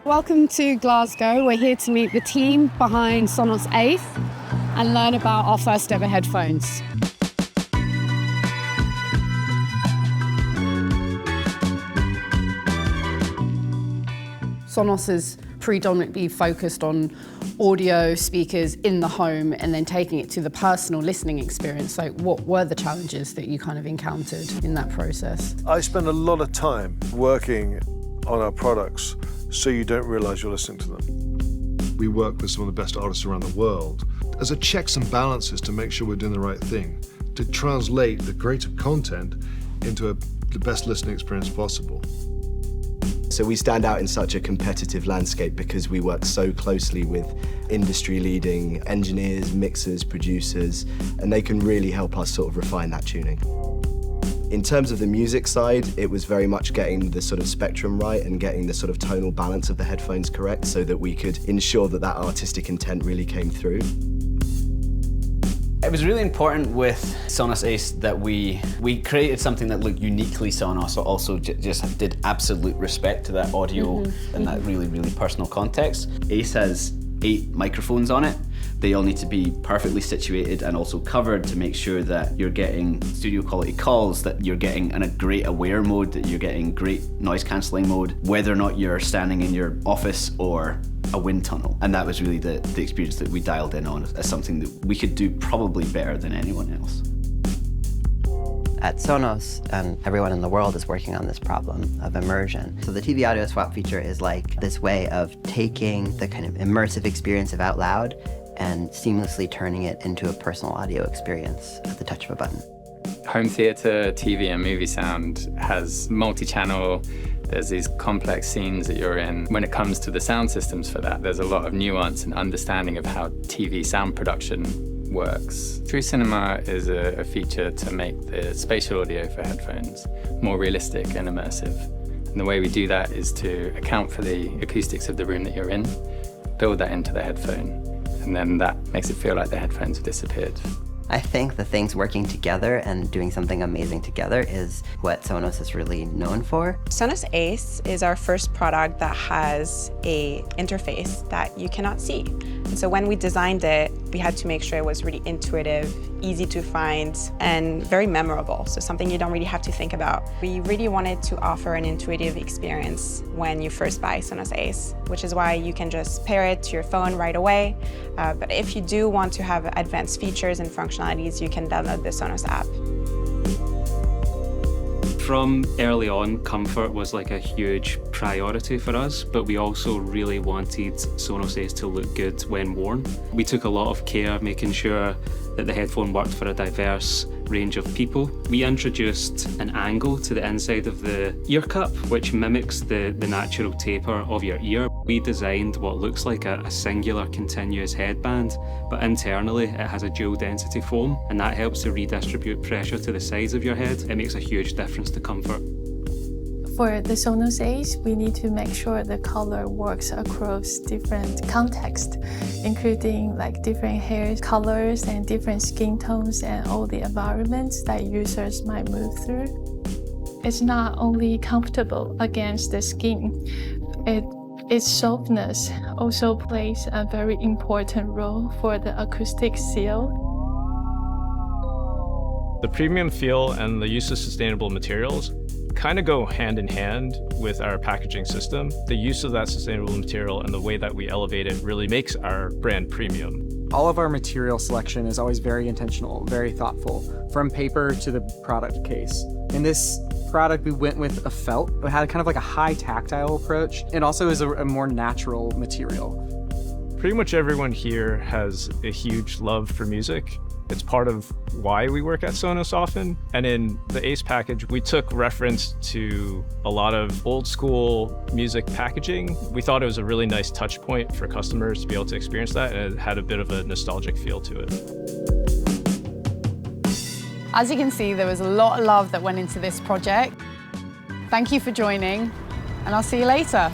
Welcome to Glasgow. We're here to meet the team behind Sonos Ace and learn about our first ever headphones. Sonos is predominantly focused on audio speakers in the home and then taking it to the personal listening experience. So what were the challenges that you kind of encountered in that process? I spend a lot of time working on our products so you don't realize you're listening to them. We work with some of the best artists around the world as a checks and balances to make sure we're doing the right thing, to translate the creative content into the best listening experience possible. So we stand out in such a competitive landscape because we work so closely with industry-leading engineers, mixers, producers, and they can really help us sort of refine that tuning. In terms of the music side, it was very much getting the sort of spectrum right and getting the sort of tonal balance of the headphones correct so that we could ensure that that artistic intent really came through. It was really important with Sonos Ace that we created something that looked uniquely Sonos, but also just did absolute respect to that audio and that really, really personal context. Ace has 8 microphones on it. They all need to be perfectly situated and also covered to make sure that you're getting studio quality calls, that you're getting in a great aware mode, that you're getting great noise cancelling mode, whether or not you're standing in your office or a wind tunnel. And that was really the experience that we dialed in on as something that we could do probably better than anyone else. At Sonos, everyone in the world is working on this problem of immersion. So the TV audio swap feature is like this way of taking the kind of immersive experience of out loud and seamlessly turning it into a personal audio experience at the touch of a button. Home theater, TV and movie sound has multi-channel. There's these complex scenes that you're in. When it comes to the sound systems for that, there's a lot of nuance and understanding of how TV sound production works. TrueCinema is a feature to make the spatial audio for headphones more realistic and immersive. And the way we do that is to account for the acoustics of the room that you're in, build that into the headphone, and then that makes it feel like the headphones have disappeared. I think the things working together and doing something amazing together is what Sonos is really known for. Sonos Ace is our first product that has an interface that you cannot see. And so when we designed it, we had to make sure it was really intuitive, easy to find, and very memorable, so something you don't really have to think about. We really wanted to offer an intuitive experience when you first buy Sonos Ace, which is why you can just pair it to your phone right away. But if you do want to have advanced features and functionalities, you can download the Sonos app. From early on, comfort was like a huge priority for us, but we also really wanted Sonos Ace to look good when worn. We took a lot of care making sure that the headphone worked for a diverse range of people. We introduced an angle to the inside of the ear cup, which mimics the natural taper of your ear. We designed what looks like a singular continuous headband, but internally it has a dual density foam, and that helps to redistribute pressure to the sides of your head. It makes a huge difference to comfort. For the Sonos Ace, we need to make sure the color works across different contexts, including like different hair colors and different skin tones and all the environments that users might move through. It's not only comfortable against the skin, its softness also plays a very important role for the acoustic seal. The premium feel and the use of sustainable materials kind of go hand in hand with our packaging system. The use of that sustainable material and the way that we elevate it really makes our brand premium. All of our material selection is always very intentional, very thoughtful, from paper to the product case. In this product, we went with a felt, but had kind of like a high tactile approach. It also is a more natural material. Pretty much everyone here has a huge love for music. It's part of why we work at Sonos often. And in the Ace package, we took reference to a lot of old school music packaging. We thought it was a really nice touch point for customers to be able to experience that, and it had a bit of a nostalgic feel to it. As you can see, there was a lot of love that went into this project. Thank you for joining, and I'll see you later.